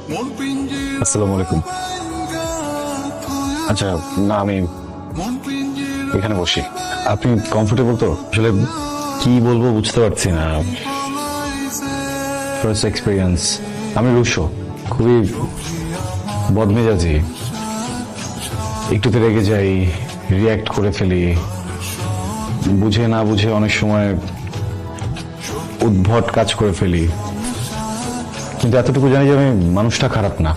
আসসালামু আলাইকুম। আচ্ছা, না আমি এখানে বসি। আপনি কমফোর্টেবল তো? আসলে কি বলবো বুঝতে পারছি না। First experience. আমি রুশো, খুবই বদমেজাজি, একটুতে রেগে যাই, রিয়্যাক্ট করে ফেলি, বুঝে না বুঝে অনেক সময় উদ্ভট কাজ করে ফেলি। কিন্তু এতটুকু জানি যে আমি মানুষটা খারাপ না।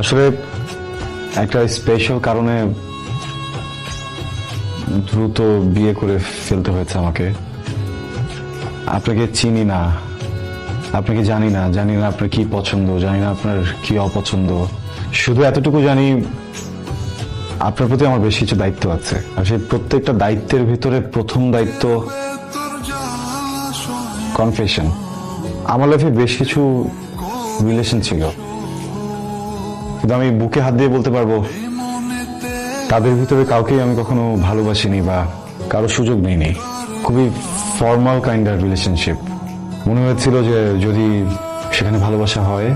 আসলে একটা স্পেশাল কারণে দ্রুত বিয়ে করে ফেলতে হয়েছে আমাকে। আপনাকে চিনি না, আপনাকে জানি না আপনার কি পছন্দ, জানি না আপনার কি অপছন্দ। শুধু এতটুকু জানি আপনার প্রতি আমার বেশ কিছু দায়িত্ব আছে। আর সেই প্রত্যেকটা দায়িত্বের ভিতরে প্রথম দায়িত্ব কনফেশন। আমার লাইফে বেশ কিছু রিলেশন ছিল, কিন্তু আমি বুকে হাত দিয়ে বলতে পারবো তাদের ভিতরে কাউকেই আমি কখনো ভালোবাসিনি বা কারো সুযোগ নেইনি। খুবই ফর্মাল কাইন্ডার রিলেশনশিপ। মনে হয়েছিল যে যদি সেখানে ভালোবাসা হয়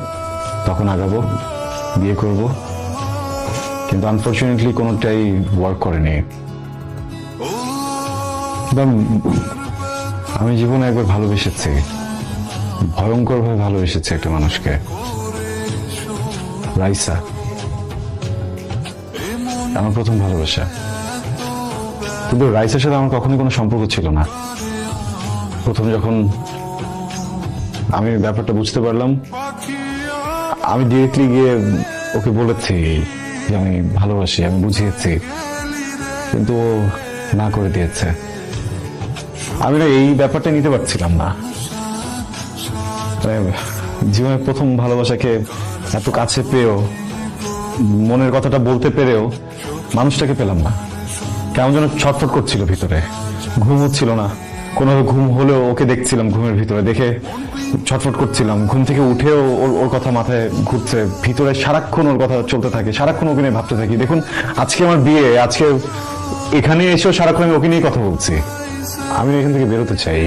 তখন আগাবো, বিয়ে করব, কিন্তু আনফর্চুনেটলি কোনোটাই ওয়ার্ক করেনি। আমি জীবনে একবার ভালোবেসেছি, ভয়ঙ্করভাবে ভালোবেসেছি একটা মানুষকে, রাইসা। আমার প্রথম ভালোবাসা। কিন্তু রাইসের সাথে আমার কখনোই কোনো সম্পর্ক ছিল না। প্রথম যখন আমি ব্যাপারটা বুঝতে পারলাম, আমি ডিরেক্টলি গিয়ে ওকে বলেছি যে আমি ভালোবাসি, আমি বুঝিয়েছি, কিন্তু ও না করে দিয়েছে। আমি না এই ব্যাপারটা নিতে পারছিলাম না। জীবনের প্রথম ভালোবাসাকে এত কাছে পেয়েও, মনের কথাটা বলতে পেরেও মানুষটাকে পেলাম না। কেমন যেন ছটফট করছিল ভিতরে, ঘুম হচ্ছিল না। কোনো ঘুম হলেও ওকে দেখছিলাম, ঘুমের ভিতরে দেখে ছটফট করছিলাম। ঘুম থেকে উঠেও ওর কথা মাথায় ঘুরছে, ভিতরে সারাক্ষণ ওর কথা চলতে থাকে, সারাক্ষণ ওকে নিয়ে ভাবতে থাকি। দেখুন আজকে আমার বিয়ে, আজকে এখানে এসেও সারাক্ষণ আমি ওকে নিয়ে কথা বলছি। আমি এখান থেকে বেরোতে চাই।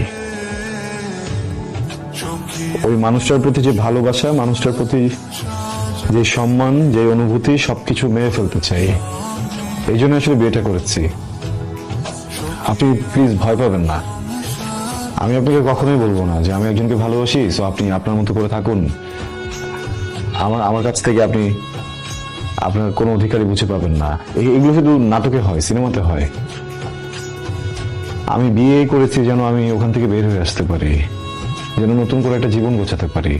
ওই মানুষটার প্রতি যে ভালোবাসা, মানুষটার প্রতি যে সম্মান, যে অনুভূতি, সবকিছু মেরে ফেলতে চাই। এই জন্য আসলে বিয়েটা করেছি। আপনি প্লিজ ভয় পাবেন না। আমি আপনাকে কখনোই বলবো না যে আমি একজনকে ভালোবাসি, সো আপনি আপনার মতো করে থাকুন। আমার কাছ থেকে আপনি আপনার কোনো অধিকারই বুঝে পাবেন না। এগুলো শুধু নাটকে হয়, সিনেমাতে হয়। আমি বিয়ে করেছি যেন আমি ওখান থেকে বের হয়ে আসতে পারি, যেন নতুন করে একটা জীবন গোছাতে পারি।